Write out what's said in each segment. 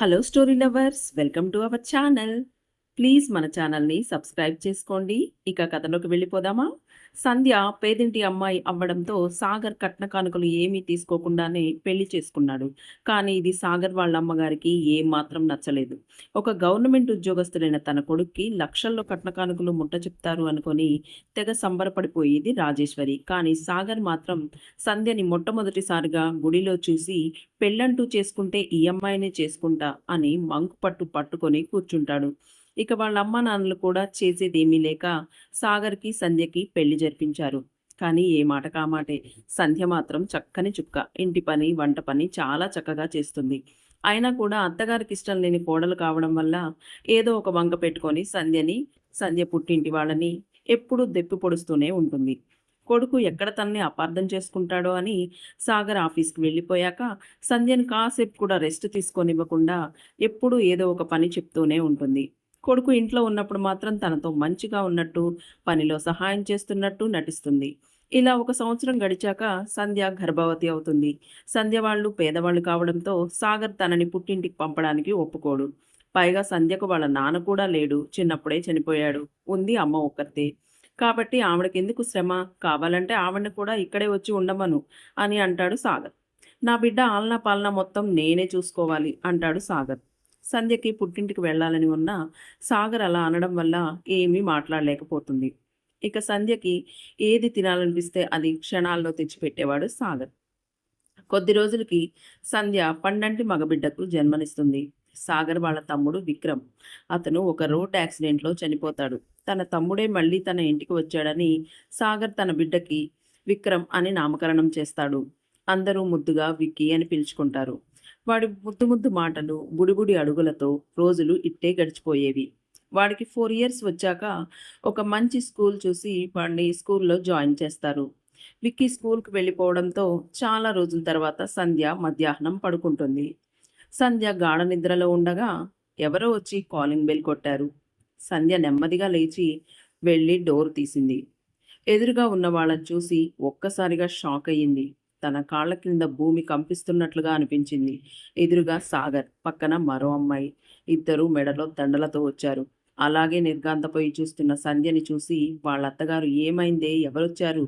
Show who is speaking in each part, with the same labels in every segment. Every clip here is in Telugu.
Speaker 1: Hello story lovers, welcome to our channel. Please మన ఛానల్ని సబ్స్క్రైబ్ చేసుకోండి. ఇక కథలోకి వెళ్ళిపోదామా? సంధ్య పేదింటి అమ్మాయి అవ్వడంతో సాగర్ కట్న కానుకలు ఏమీ తీసుకోకుండానే పెళ్లి చేసుకున్నాడు. కానీ ఇది సాగర్ వాళ్ళ అమ్మగారికి ఏమాత్రం నచ్చలేదు. ఒక గవర్నమెంట్ ఉద్యోగస్తుడైన తన కొడుక్కి లక్షల్లో కట్న కానుకలు ముట్ట చెప్తారు అనుకొని తెగ సంబరపడిపోయేది రాజేశ్వరి. కానీ సాగర్ మాత్రం సంధ్యని మొట్టమొదటిసారిగా గుడిలో చూసి పెళ్ళంటూ చేసుకుంటే ఈ అమ్మాయినే చేసుకుంటా అని మంకు పట్టుకొని కూర్చుంటాడు. ఇక వాళ్ళ అమ్మా నాన్నలు కూడా చేసేదేమీ లేక సాగర్‌కి, సంధ్యకి పెళ్లి జరిపించారు. కానీ ఏ మాట కామాటే. సంధ్య మాత్రం చక్కని చుక్క. ఇంటి పని, వంట పని చాలా చక్కగా చేస్తుంది. అయినా కూడా అత్తగారికి ఇష్టం లేని కోడలు కావడం వల్ల ఏదో ఒక వంక పెట్టుకొని సంధ్య పుట్టింటి వాళ్ళని ఎప్పుడూ దెప్పి పొడుస్తూనే ఉంటుంది. కొడుకు ఎక్కడ తనని అపార్థం చేసుకుంటాడో అని సాగర్ ఆఫీస్‌కి వెళ్ళిపోయాక సంధ్యని కాసేపు కూడా రెస్ట్ తీసుకోనివ్వకుండా ఎప్పుడూ ఏదో ఒక పని చెప్తూనే ఉంటుంది. కొడుకు ఇంట్లో ఉన్నప్పుడు మాత్రం తనతో మంచిగా ఉన్నట్టు, పనిలో సహాయం చేస్తున్నట్టు నటిస్తుంది. ఇలా ఒక సంవత్సరం గడిచాక సంధ్య గర్భవతి అవుతుంది. సంధ్య వాళ్ళు పేదవాళ్ళు కావడంతో సాగర్ తనని పుట్టింటికి పంపడానికి ఒప్పుకోడు. పైగా సంధ్యకు వాళ్ళ నాన్న కూడా లేడు. చిన్నప్పుడే చనిపోయాడు. ఉంది అమ్మ ఒక్కర్తే. కాబట్టి ఆవిడకెందుకు శ్రమ? కావాలంటే ఆవిడని కూడా ఇక్కడే వచ్చి ఉండమను అని అంటాడు సాగర్. నా బిడ్డ ఆలనా పాలనా మొత్తం నేనే చూసుకోవాలి అంటాడు సాగర్. సంధ్యకి పుట్టింటికి వెళ్ళాలని ఉన్నా సాగర్ అలా అనడం వల్ల ఏమీ మాట్లాడలేకపోతుంది. ఇక సంధ్యకి ఏది తినాలనిపిస్తే అది క్షణాల్లో తెచ్చిపెట్టేవాడు సాగర్. కొద్ది రోజులకి సంధ్య పండంటి మగబిడ్డకు జన్మనిస్తుంది. సాగర్ వాళ్ళ తమ్ముడు విక్రమ్. అతను ఒక రోడ్ యాక్సిడెంట్లో చనిపోతాడు. తన తమ్ముడే మళ్ళీ తన ఇంటికి వచ్చాడని సాగర్ తన బిడ్డకి విక్రమ్ అని నామకరణం చేస్తాడు. అందరూ ముద్దుగా విక్కీ అని పిలుచుకుంటారు. వాడి ముద్దు ముద్దు మాటలు, బుడిబుడి అడుగులతో రోజులు ఇట్టే గడిచిపోయేవి. వాడికి 4 ఇయర్స్ వచ్చాక ఒక మంచి స్కూల్ చూసి వాడిని స్కూల్లో జాయిన్ చేస్తారు. విక్కీ స్కూల్కి వెళ్ళిపోవడంతో చాలా రోజుల తర్వాత సంధ్య మధ్యాహ్నం పడుకుంటుంది. సంధ్య గాఢ నిద్రలో ఉండగా ఎవరో వచ్చి కాలింగ్ బెల్ కొట్టారు. సంధ్య నెమ్మదిగా లేచి వెళ్ళి డోర్ తీసింది. ఎదురుగా ఉన్న వాళ్ళని చూసి ఒక్కసారిగా షాక్ అయ్యింది. తన కాళ్ళ కింద భూమి కంపిస్తున్నట్లుగా అనిపించింది. ఎదురుగా సాగర్, పక్కన మరో అమ్మాయి. ఇద్దరూ మెడలో దండలతో వచ్చారు. అలాగే నిర్ఘాంతపోయి చూస్తున్న సంధ్యని చూసి వాళ్ళ అత్తగారు, ఏమైందే, ఎవరొచ్చారు?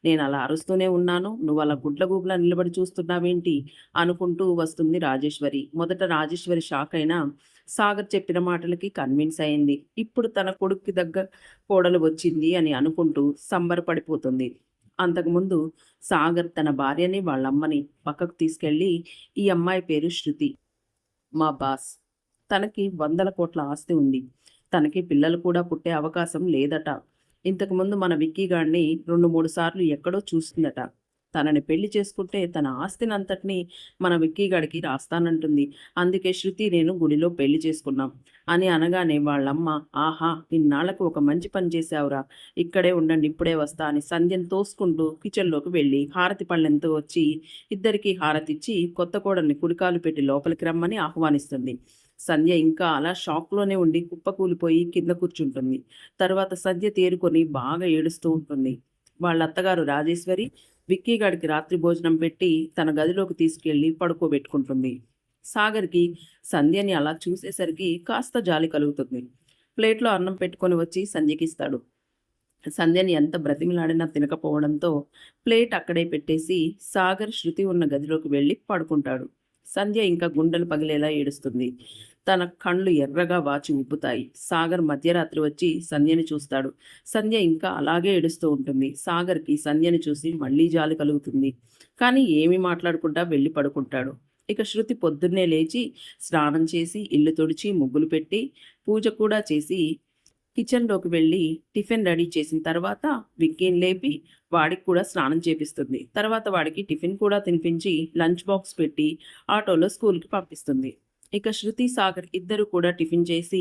Speaker 1: నేను అలా అరుస్తూనే ఉన్నాను, నువ్వు అలా గుడ్లగూబలా నిలబడి చూస్తున్నావేంటి అనుకుంటూ వస్తుంది రాజేశ్వరి. మొదట రాజేశ్వరి షాక్ అయినా సాగర్ చెప్పిన మాటలకి కన్విన్స్ అయింది. ఇప్పుడు తన కొడుక్కి దగ్గర కోడలు వచ్చింది అని అనుకుంటూ సంబరపడిపోతుంది. అంతకుముందు సాగర్ తన భార్యని వాళ్ళమ్మని పక్కకు తీసుకెళ్ళి, ఈ అమ్మాయి పేరు శృతి, మా బాస్. తనకి 100 కోట్ల ఆస్తి ఉంది. తనకి పిల్లలు కూడా పుట్టే అవకాశం లేదట. ఇంతకుముందు మన విక్కీ గాడిని 2-3 సార్లు ఎక్కడో చూసిందట. తనని పెళ్లి చేసుకుంటే తన ఆస్తినంతటినీ మన విక్కీ గాడికి రాస్తానంటుంది. అందుకే శృతి నేను గుడిలో పెళ్లి చేసుకున్నాం అని అనగానే వాళ్ళమ్మ, ఆహా, ఇన్నాళ్లకు ఒక మంచి పని చేశావురా, ఇక్కడే ఉండండి, ఇప్పుడే వస్తా అని సంధ్యను తోసుకుంటూ కిచెన్లోకి వెళ్ళి హారతి పళ్ళెంతో వచ్చి ఇద్దరికీ హారతిచ్చి కొత్త కోడల్ని కుడికాలు పెట్టి లోపలికి రమ్మని ఆహ్వానిస్తుంది. సంధ్య ఇంకా అలా షాక్లోనే ఉండి కుప్పకూలిపోయి కింద కూర్చుంటుంది. తర్వాత సంధ్య తేరుకొని బాగా ఏడుస్తూ ఉంటుంది. వాళ్ళ అత్తగారు రాజేశ్వరి విక్కీ గాడికి రాత్రి భోజనం పెట్టి తన గదిలోకి తీసుకెళ్లి పడుకోబెట్టుకుంటుంది. సాగర్కి సంధ్యని అలా చూసేసరికి కాస్త జాలి కలుగుతుంది. ప్లేట్లో అన్నం పెట్టుకొని వచ్చి సంధ్యకిస్తాడు. సంధ్యని ఎంత బ్రతిమిలాడినా తినకపోవడంతో ప్లేట్ అక్కడే పెట్టేసి సాగర్ శృతి ఉన్న గదిలోకి వెళ్ళి పడుకుంటాడు. సంధ్య ఇంకా గుండెలు పగిలేలా ఏడుస్తుంది. తన కళ్ళు ఎర్రగా వాచి ఉబ్బుతాయి. సాగర్ మధ్యరాత్రి వచ్చి సంధ్యని చూస్తాడు. సంధ్య ఇంకా అలాగే ఏడుస్తూ ఉంటుంది. సాగర్కి సంధ్యని చూసి మళ్ళీ జాలి కలుగుతుంది. కానీ ఏమీ మాట్లాడకుండా వెళ్ళి పడుకుంటాడు. ఇక శృతి పొద్దున్నే లేచి స్నానం చేసి ఇల్లు తుడిచి ముగ్గులు పెట్టి పూజ కూడా చేసి కిచెన్లోకి వెళ్ళి టిఫిన్ రెడీ చేసిన తర్వాత విక్కీని లేపి వాడికి కూడా స్నానం చేపిస్తుంది. తర్వాత వాడికి టిఫిన్ కూడా తినిపించి లంచ్ బాక్స్ పెట్టి ఆటోలో స్కూల్కి పంపిస్తుంది. ఇక శృతి సాగర్ ఇద్దరు కూడా టిఫిన్ చేసి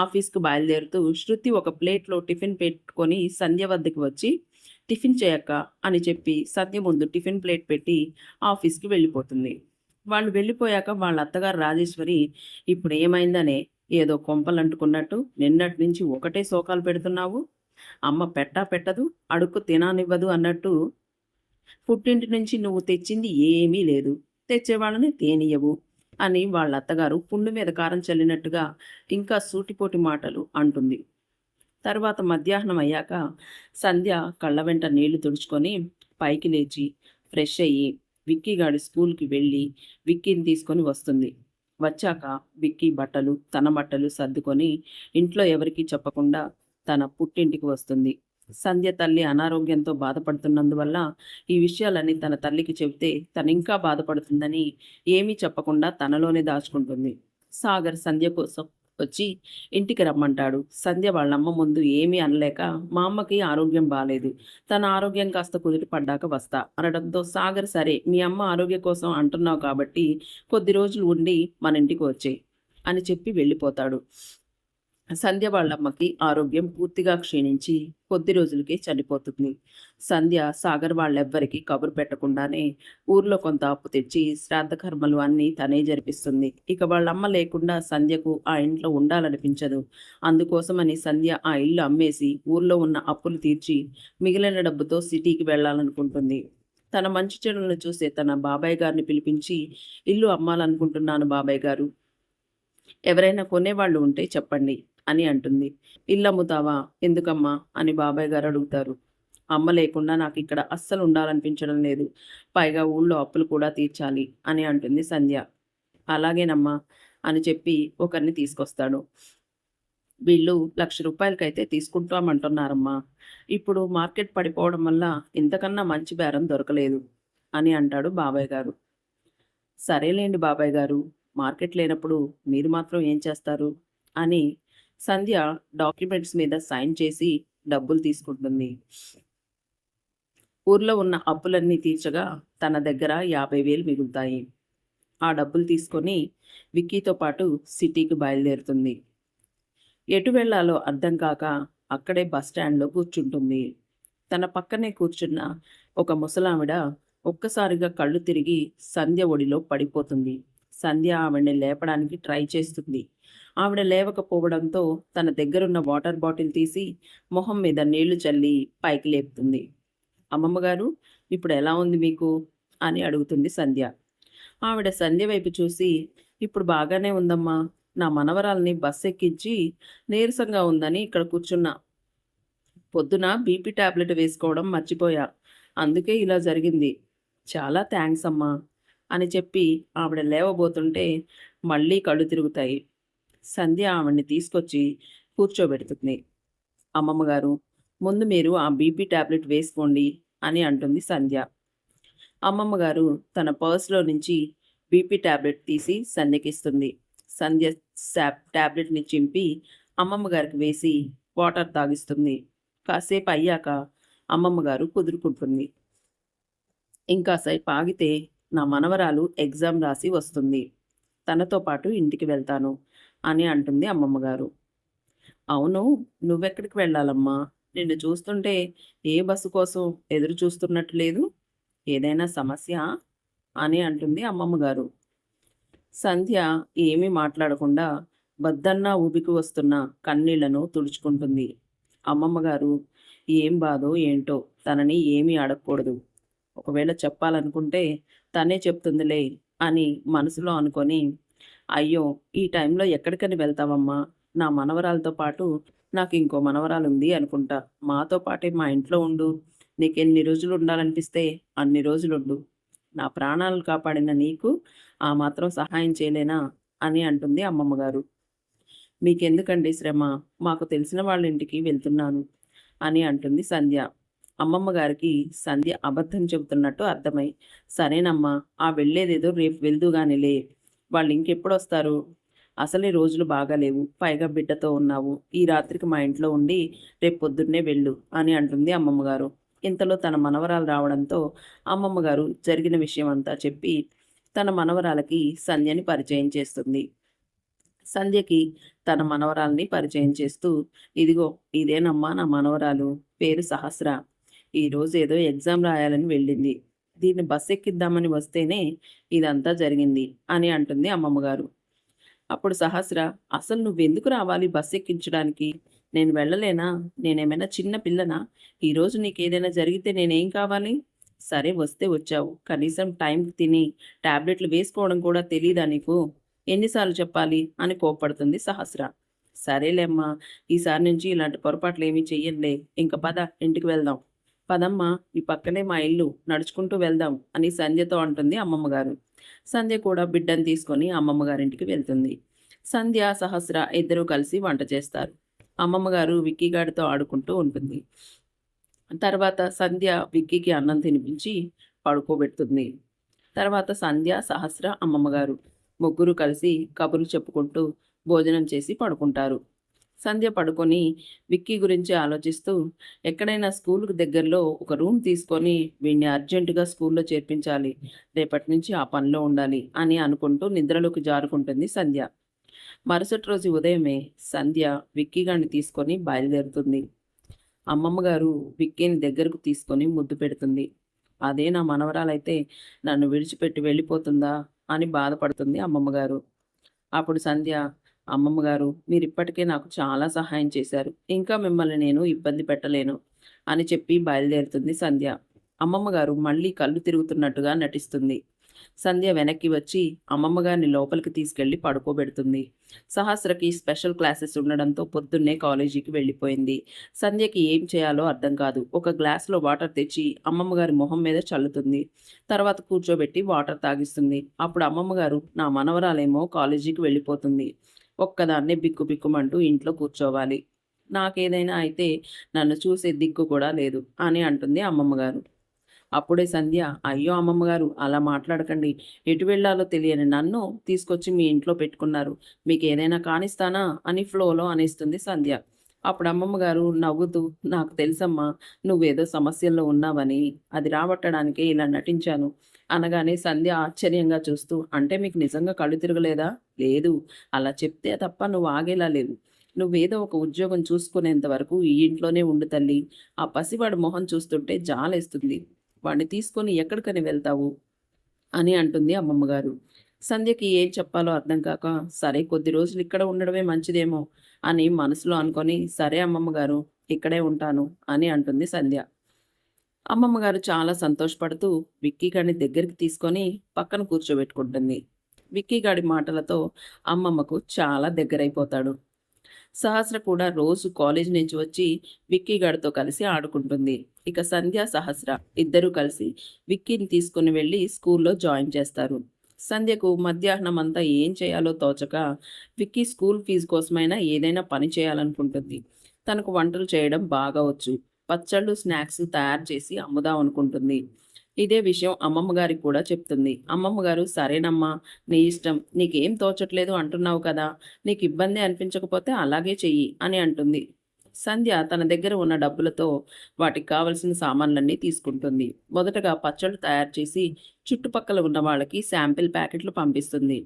Speaker 1: ఆఫీస్కి బయలుదేరుతూ శృతి ఒక ప్లేట్లో టిఫిన్ పెట్టుకొని సంధ్య వద్దకు వచ్చి, టిఫిన్ చేయక్క అని చెప్పి సంధ్య ముందు టిఫిన్ ప్లేట్ పెట్టి ఆఫీస్కి వెళ్ళిపోతుంది. వాళ్ళు వెళ్ళిపోయాక వాళ్ళ అత్తగారు రాజేశ్వరి, ఇప్పుడు ఏమైందనే, ఏదో కొంపలంటుకున్నట్టు నిన్నటి నుంచి ఒకటే శోకాలు పెడుతున్నావు. అమ్మ పెట్టా పెట్టదు, అడుక్కు తిననివ్వదు అన్నట్టు పుట్టింటి నుంచి నువ్వు తెచ్చింది ఏమీ లేదు, తెచ్చేవాళ్ళని తేనియవు. అని వాళ్ళ అత్తగారు పుండు మీద కారం చల్లినట్టుగా ఇంకా సూటిపోటి మాటలు అంటుంది. తర్వాత మధ్యాహ్నం అయ్యాక సంధ్య కళ్ళ వెంట నీళ్లు తుడుచుకొని పైకి లేచి ఫ్రెష్ అయ్యి విక్కీ గాడి స్కూల్కి వెళ్ళి విక్కీని తీసుకొని వస్తుంది. వచ్చాక విక్కీ బట్టలు తన బట్టలు సర్దుకొని ఇంట్లో ఎవరికీ చెప్పకుండా తన పుట్టింటికి వస్తుంది. సంధ్య తల్లి అనారోగ్యంతో బాధపడుతున్నందువల్ల ఈ విషయాలన్నీ తన తల్లికి చెబితే తను ఇంకా బాధపడుతుందని ఏమీ చెప్పకుండా తనలోనే దాచుకుంటుంది. సాగర్ సంధ్య కోసం వచ్చి ఇంటికి రమ్మంటాడు. సంధ్య వాళ్ళమ్మ ముందు ఏమీ అనలేక మా అమ్మకి ఆరోగ్యం బాలేదు, తన ఆరోగ్యం కాస్త కుదుట పడ్డాక వస్తా అనడంతో సాగర్ సరే మీ అమ్మ ఆరోగ్యం కోసం అంటున్నావు కాబట్టి కొద్ది రోజులు ఉండి మన ఇంటికి వచ్చేయి అని చెప్పి వెళ్ళిపోతాడు. సంధ్య వాళ్ళమ్మకి ఆరోగ్యం పూర్తిగా క్షీణించి కొద్ది రోజులకే చనిపోతుంది. సంధ్య సాగర్ వాళ్ళెవ్వరికీ కబురు పెట్టకుండానే ఊర్లో కొంత అప్పు తెచ్చి శ్రాద్ధ కర్మలు అన్నీ తనే జరిపిస్తుంది. ఇక వాళ్ళమ్మ లేకుండా సంధ్యకు ఆ ఇంట్లో ఉండాలనిపించదు. అందుకోసమని సంధ్య ఆ ఇల్లు అమ్మేసి ఊర్లో ఉన్న అప్పులు తీర్చి మిగిలిన డబ్బుతో సిటీకి వెళ్ళాలనుకుంటుంది. తన మంచి చెడులను చూసే తన బాబాయ్ గారిని పిలిపించి ఇల్లు అమ్మాలనుకుంటున్నాను బాబాయ్ గారు, ఎవరైనా కొనేవాళ్ళు ఉంటే చెప్పండి అని అంటుంది. ఇల్లు అమ్ముతావా? ఎందుకమ్మా అని బాబాయ్ గారు అడుగుతారు. అమ్మ లేకుండా నాకు ఇక్కడ అస్సలు ఉండాలనిపించడం లేదు, పైగా ఊళ్ళో అప్పులు కూడా తీర్చాలి అని అంటుంది సంధ్య. అలాగేనమ్మా అని చెప్పి ఒకరిని తీసుకొస్తాడు. వీళ్ళు ₹1,00,000కైతే తీసుకుంటామంటున్నారమ్మా, ఇప్పుడు మార్కెట్ పడిపోవడం వల్ల ఇంతకన్నా మంచి బేరం దొరకలేదు అని అంటాడు బాబాయ్ గారు. సరేలేండి బాబాయ్ గారు, మార్కెట్ లేనప్పుడు మీరు మాత్రం ఏం చేస్తారు అని సంధ్య డాక్యుమెంట్స్ మీద సైన్ చేసి డబ్బులు తీసుకుంటుంది. ఊర్లో ఉన్న అప్పులన్నీ తీర్చగా తన దగ్గర 50,000 మిగులుతాయి. ఆ డబ్బులు తీసుకొని విక్కీతో పాటు సిటీకి బయలుదేరుతుంది. ఎటు వెళ్ళాలో అర్థం కాక అక్కడే బస్ స్టాండ్లో కూర్చుంటుంది. తన పక్కనే కూర్చున్న ఒక ముసలావిడ ఒక్కసారిగా కళ్ళు తిరిగి సంధ్య ఒడిలో పడిపోతుంది. సంధ్య ఆవిడని లేపడానికి ట్రై చేస్తుంది. ఆవిడ లేవకపోవడంతో తన దగ్గరున్న వాటర్ బాటిల్ తీసి మొహం మీద నీళ్లు చల్లి పైకి లేపుతుంది. అమ్మమ్మగారు, ఇప్పుడు ఎలా ఉంది మీకు అని అడుగుతుంది సంధ్య. ఆవిడ సంధ్య వైపు చూసి ఇప్పుడు బాగానే ఉందమ్మా, నా మనవరాల్ని బస్ ఎక్కించి నీరసంగా ఉందని ఇక్కడ కూర్చున్నా. పొద్దున బీపీ టాబ్లెట్ వేసుకోవడం మర్చిపోయా, అందుకే ఇలా జరిగింది. చాలా థ్యాంక్స్ అమ్మా అని చెప్పి ఆవిడ లేవబోతుంటే మళ్ళీ కళ్ళు తిరుగుతాయి. సంధ్య ఆవిడ్ని తీసుకొచ్చి కూర్చోబెడుతుంది. అమ్మమ్మగారు, ముందు మీరు ఆ బీపీ టాబ్లెట్ వేసుకోండి అని అంటుంది సంధ్య. అమ్మమ్మగారు తన పర్స్లో నుంచి బీపీ టాబ్లెట్ తీసి సంధ్యకిస్తుంది. సంధ్య టాబ్లెట్ని చింపి అమ్మమ్మగారికి వేసి వాటర్ తాగిస్తుంది. కాసేపు అయ్యాక అమ్మమ్మగారు కుదురుకుంటుంది. ఇంకాసేపు ఆగితే నా మనవరాలు ఎగ్జామ్ రాసి వస్తుంది, తనతో పాటు ఇంటికి వెళ్తాను అని అంటుంది అమ్మమ్మగారు. అవును, నువ్వెక్కడికి వెళ్ళాలమ్మా, నిన్ను చూస్తుంటే ఏ బస్సు కోసం ఎదురు చూస్తున్నట్టు లేదు, ఏదైనా సమస్య అని అంటుంది అమ్మమ్మగారు. సంధ్య ఏమీ మాట్లాడకుండా బద్దన్నా ఊబికి వస్తున్న కన్నీళ్లను తుడుచుకుంటుంది. అమ్మమ్మగారు ఏం బాధో ఏంటో తనని ఏమీ అడగకూడదు, ఒకవేళ చెప్పాలనుకుంటే తనే చెప్తుందిలే అని మనసులో అనుకొని, అయ్యో ఈ టైంలో ఎక్కడికని వెళ్తావమ్మా, నా మనవరాలతో పాటు నాకు ఇంకో మనవరాలుంది అనుకుంటా, మాతో పాటే మా ఇంట్లో ఉండు, నీకెన్ని రోజులు ఉండాలనిపిస్తే అన్ని రోజులుండు, నా ప్రాణాలు కాపాడిన నీకు ఆ మాత్రం సహాయం చేయలేనా అని అంటుంది అమ్మమ్మగారు. మీకెందుకండి శ్రమ, మాకు తెలిసిన వాళ్ళ ఇంటికి వెళ్తున్నాను అని అంటుంది సంధ్య. అమ్మమ్మగారికి సంధ్య అబద్ధం చెబుతున్నట్టు అర్థమై, సరేనమ్మా, ఆ వెళ్ళేదేదో రేపు వెళ్దుగానిలే, వాళ్ళు ఇంకెప్పుడొస్తారు, అసలే రోజులు బాగాలేవు, పైగా బిడ్డతో ఉన్నావు, ఈ రాత్రికి మా ఇంట్లో ఉండి రేపు పొద్దున్నే వెళ్ళు అని అంటుంది అమ్మమ్మగారు. ఇంతలో తన మనవరాలు రావడంతో అమ్మమ్మగారు జరిగిన విషయం అంతా చెప్పి తన మనవరాలకి సంధ్యని పరిచయం చేస్తుంది. సంధ్యకి తన మనవరాల్ని పరిచయం చేస్తూ, ఇదిగో ఇదేనమ్మా నా మనవరాలు, పేరు సహస్ర, ఈరోజు ఏదో ఎగ్జామ్ రాయాలని వెళ్ళింది, దీన్ని బస్ ఎక్కిద్దామని వస్తేనే ఇదంతా జరిగింది అని అంటుంది అమ్మమ్మగారు. అప్పుడు సహస్ర, అసలు నువ్వెందుకు రావాలి బస్ ఎక్కించడానికి, నేను వెళ్ళలేనా, నేనేమైనా చిన్న పిల్లనా, ఈరోజు నీకేదైనా జరిగితే నేనేం కావాలి, సరే వస్తే వచ్చావు, కనీసం టైంకి తిని టాబ్లెట్లు వేసుకోవడం కూడా తెలీదా నీకు ఎన్నిసార్లు చెప్పాలి అని కోప్పడుతుంది సహస్ర. సరేలేమ్మా, ఈసారి నుంచి ఇలాంటి పొరపాట్లు ఏమీ చెయ్యనులే. ఇంక పద, ఇంటికి వెళ్దాం. పదమ్మా, ఈ పక్కనే మా ఇల్లు, నడుచుకుంటూ వెళ్దాం అని సంధ్యతో అంటుంది అమ్మమ్మగారు. సంధ్య కూడా బిడ్డను తీసుకొని అమ్మమ్మగారింటికి వెళ్తుంది. సంధ్య, సహస్ర ఇద్దరూ కలిసి వంట చేస్తారు. అమ్మమ్మగారు విక్కీగాడితో ఆడుకుంటూ ఉంటుంది. తర్వాత సంధ్య విక్కీకి అన్నం తినిపించి పడుకోబెడుతుంది. తర్వాత సంధ్య, సహస్ర, అమ్మమ్మగారు ముగ్గురు కలిసి కబుర్లు చెప్పుకుంటూ భోజనం చేసి పడుకుంటారు. సంధ్య పడుకొని విక్కీ గురించి ఆలోచిస్తూ ఎక్కడైనా స్కూలుకు దగ్గరలో ఒక రూమ్ తీసుకొని వీడిని అర్జెంటుగా స్కూల్లో చేర్పించాలి, రేపటి నుంచి ఆ పనిలో ఉండాలి అని అనుకుంటూ నిద్రలోకి జారుకుంటుంది సంధ్య. మరుసటి రోజు ఉదయమే సంధ్య విక్కీగాడిని తీసుకొని బయలుదేరుతుంది. అమ్మమ్మగారు విక్కీని దగ్గరకు తీసుకొని ముద్దు పెడుతుంది. అదే నా మనవరాలైతే నన్ను విడిచిపెట్టి వెళ్ళిపోతుందా అని బాధపడుతుంది అమ్మమ్మగారు. అప్పుడు సంధ్య, అమ్మమ్మగారు మీరిప్పటికే నాకు చాలా సహాయం చేశారు, ఇంకా మిమ్మల్ని నేను ఇబ్బంది పెట్టలేను అని చెప్పి బయలుదేరుతుంది సంధ్య. అమ్మమ్మగారు మళ్ళీ కళ్ళు తిరుగుతున్నట్టుగా నటిస్తుంది. సంధ్య వెనక్కి వచ్చి అమ్మమ్మగారిని లోపలికి తీసుకెళ్లి పడుకోబెడుతుంది. సహస్రకి స్పెషల్ క్లాసెస్ ఉండడంతో పొద్దున్నే కాలేజీకి వెళ్ళిపోయింది. సంధ్యకి ఏం చేయాలో అర్థం కాదు. ఒక గ్లాసులో వాటర్ తెచ్చి అమ్మమ్మగారి మొహం మీద చల్లుతుంది. తర్వాత కూర్చోబెట్టి వాటర్ తాగిస్తుంది. అప్పుడు అమ్మమ్మగారు, నా మనవరాలేమో కాలేజీకి వెళ్ళిపోతుంది, ఒక్కదాన్నే బిక్కు బిక్కుమంటూ ఇంట్లో కూర్చోవాలి, నాకేదైనా అయితే నన్ను చూసే దిక్కు కూడా లేదు అని అంటుంది అమ్మమ్మగారు. అప్పుడే సంధ్య, అయ్యో అమ్మమ్మగారు అలా మాట్లాడకండి, ఎటు వెళ్ళాలో తెలియని నన్ను తీసుకొచ్చి మీ ఇంట్లో పెట్టుకున్నారు, మీకు ఏదైనా కానిస్తానా అని ఫ్లోలో అనేస్తుంది సంధ్య. అప్పుడు అమ్మమ్మగారు నవ్వుతూ, నాకు తెలుసమ్మా, నువ్వేదో సమస్యల్లో ఉన్నావని, అది రాబట్టడానికే ఇలా నటించాను అనగానే సంధ్య ఆశ్చర్యంగా చూస్తూ, అంటే మీకు నిజంగా కళ్ళు తిరగలేదా? లేదు, అలా చెప్తే తప్ప నువ్వు ఆగేలా లేవు, నువ్వేదో ఒక ఉద్యోగం చూసుకునేంత వరకు ఈ ఇంట్లోనే ఉండు తల్లి, ఆ పసివాడి మొహం చూస్తుంటే జాలేస్తుంది, వాడిని తీసుకొని ఎక్కడికని వెళ్తావు అని అంటుంది అమ్మమ్మగారు. సంధ్యకి ఏం చెప్పాలో అర్థం కాక, సరే కొద్ది రోజులు ఇక్కడ ఉండడమే మంచిదేమో అని మనసులో అనుకొని, సరే అమ్మమ్మగారు ఇక్కడే ఉంటాను అని అంటుంది సంధ్య. అమ్మమ్మగారు చాలా సంతోషపడుతూ విక్కీ గాడిని దగ్గరికి తీసుకొని పక్కన కూర్చోబెట్టుకుంటుంది. విక్కీ గాడి మాటలతో అమ్మమ్మకు చాలా దగ్గరైపోతాడు. సహస్ర కూడా రోజు కాలేజ్ నుంచి వచ్చి విక్కీ గాడితో కలిసి ఆడుకుంటుంది. ఇక సంధ్య, సహస్ర ఇద్దరూ కలిసి విక్కీని తీసుకుని వెళ్ళి స్కూల్లో జాయిన్ చేస్తారు. సంధ్యకు మధ్యాహ్నం అంతా ఏం చేయాలో తోచక విక్కీ స్కూల్ ఫీజు కోసమైనా ఏదైనా పని చేయాలనుకుంటుంది. తనకు వంటలు చేయడం బాగా వచ్చు. పచ్చళ్ళు, స్నాక్స్ తయారు చేసి అమ్ముదాం అనుకుంటుంది. ఇదే విషయం అమ్మమ్మగారికి కూడా చెప్తుంది. అమ్మమ్మగారు, సరేనమ్మా, నీ ఇష్టం, నీకేం తోచట్లేదు అంటున్నావు కదా, నీకు ఇబ్బంది అనిపించకపోతే అలాగే చెయ్యి అని అంటుంది. సంధ్య తన దగ్గర ఉన్న డబ్బులతో వాటికి కావలసిన సామాన్లన్నీ తీసుకుంటుంది. మొదటగా పచ్చళ్ళు తయారు చేసి చుట్టుపక్కల ఉన్న వాళ్ళకి శాంపిల్ ప్యాకెట్లు పంపిస్తుంది.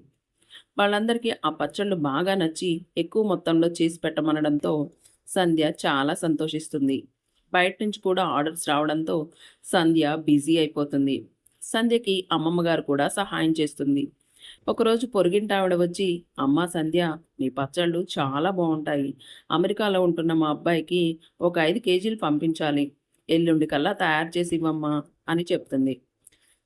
Speaker 1: వాళ్ళందరికీ ఆ పచ్చళ్ళు బాగా నచ్చి ఎక్కువ మొత్తంలో చేసి పెట్టమనడంతో సంధ్య చాలా సంతోషిస్తుంది. బయట నుంచి కూడా ఆర్డర్స్ రావడంతో సంధ్య బిజీ అయిపోతుంది. సంధ్యకి అమ్మమ్మగారు కూడా సహాయం చేస్తుంది. ఒకరోజు పొరుగింటావిడ వచ్చి, అమ్మా సంధ్య, నీ పచ్చళ్ళు చాలా బాగుంటాయి, అమెరికాలో ఉంటున్న మా అబ్బాయికి ఒక 5 కేజీలు పంపించాలి, ఎల్లుండి కల్లా తయారు చేసి ఇవ్వమ్మా అని చెప్తుంది.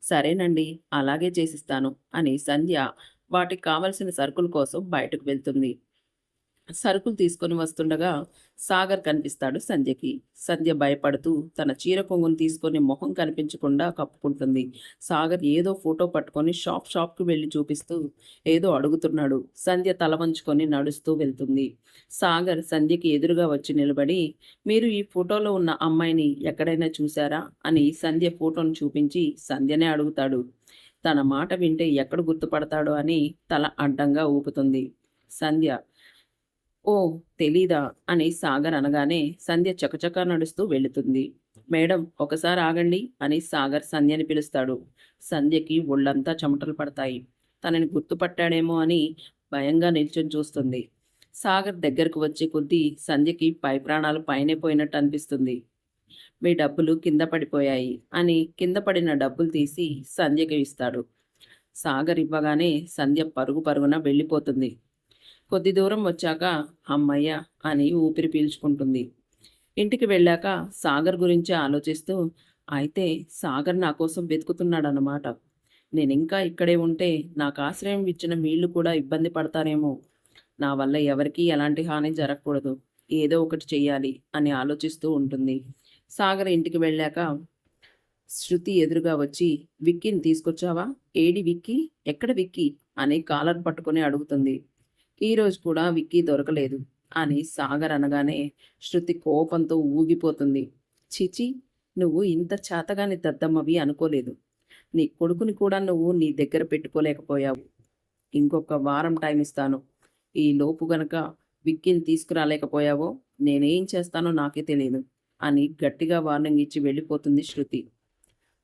Speaker 1: సరేనండి, అలాగే చేసిస్తాను అని సంధ్య వాటికి కావలసిన సరుకుల కోసం బయటకు వెళ్తుంది. సరుకులు తీసుకొని వస్తుండగా సాగర్ కనిపిస్తాడు సంధ్యకి. సంధ్య భయపడుతూ తన చీర కొంగును తీసుకొని మొహం కనిపించకుండా కప్పుకుంటుంది. సాగర్ ఏదో ఫోటో పట్టుకొని షాప్కి వెళ్ళి చూపిస్తూ ఏదో అడుగుతున్నాడు. సంధ్య తల వంచుకొని నడుస్తూ వెళ్తుంది. సాగర్ సంధ్యకి ఎదురుగా వచ్చి నిలబడి, మీరు ఈ ఫోటోలో ఉన్న అమ్మాయిని ఎక్కడైనా చూశారా అని సంధ్య ఫోటోను చూపించి సంధ్యనే అడుగుతాడు. తన మాట వింటే ఎక్కడ గుర్తుపడతాడో అని తల అడ్డంగా ఊపుతుంది. సంధ్య, ఓ, తెలీదా అని సాగర్ అనగానే సంధ్య చకచకా నడుస్తూ వెళుతుంది. మేడం, ఒకసారి ఆగండి అని సాగర్ సంధ్యని పిలుస్తాడు. సంధ్యకి ఒళ్ళంతా చెమటలు పడతాయి. తనని గుర్తుపట్టాడేమో అని భయంగా నిల్చొని చూస్తుంది. సాగర్ దగ్గరకు వచ్చే కొద్దీ సంధ్యకి పై ప్రాణాలు పైనే పోయినట్టు అనిపిస్తుంది. మీ డబ్బులు కింద పడిపోయాయి అని కింద పడిన డబ్బులు తీసి సంధ్యకి ఇస్తాడు. సాగర్ ఇవ్వగానే సంధ్య పరుగు పరుగున వెళ్ళిపోతుంది. కొద్ది దూరం వచ్చాక అమ్మయ్య అని ఊపిరి పీల్చుకుంటుంది. ఇంటికి వెళ్ళాక సాగర్ గురించి ఆలోచిస్తూ, అయితే సాగర్ నా కోసం వెతుకుతున్నాడన్నమాట, నేనింకా ఇక్కడే ఉంటే నాకు ఆశ్రయం ఇచ్చిన వీళ్ళు కూడా ఇబ్బంది పడతారేమో. నా వల్ల ఎవరికీ ఎలాంటి హాని జరగకూడదు. ఏదో ఒకటి చెయ్యాలి అని ఆలోచిస్తూ ఉంటుంది. సాగర్ ఇంటికి వెళ్ళాక శృతి ఎదురుగా వచ్చి, "విక్కీని తీసుకొచ్చావా? ఏడి విక్కీ? ఎక్కడ విక్కీ?" అని కాలర్ పట్టుకొని అడుగుతుంది. ఈరోజు కూడా విక్కీ దొరకలేదు అని సాగర్ అనగానే శృతి కోపంతో ఊగిపోతుంది. "ఛీఛీ! నువ్వు ఇంత చేతగాని దద్దమ్మవి అనుకోలేదు. నీ కొడుకుని కూడా నువ్వు నీ దగ్గర పెట్టుకోలేకపోయావు. ఇంకొక వారం టైం ఇస్తాను. ఈలోపు గనక విక్కీని తీసుకురాలేకపోయావో నేనేం చేస్తానో నాకే తెలీదు" అని గట్టిగా వార్నింగ్ ఇచ్చి వెళ్ళిపోతుంది శృతి.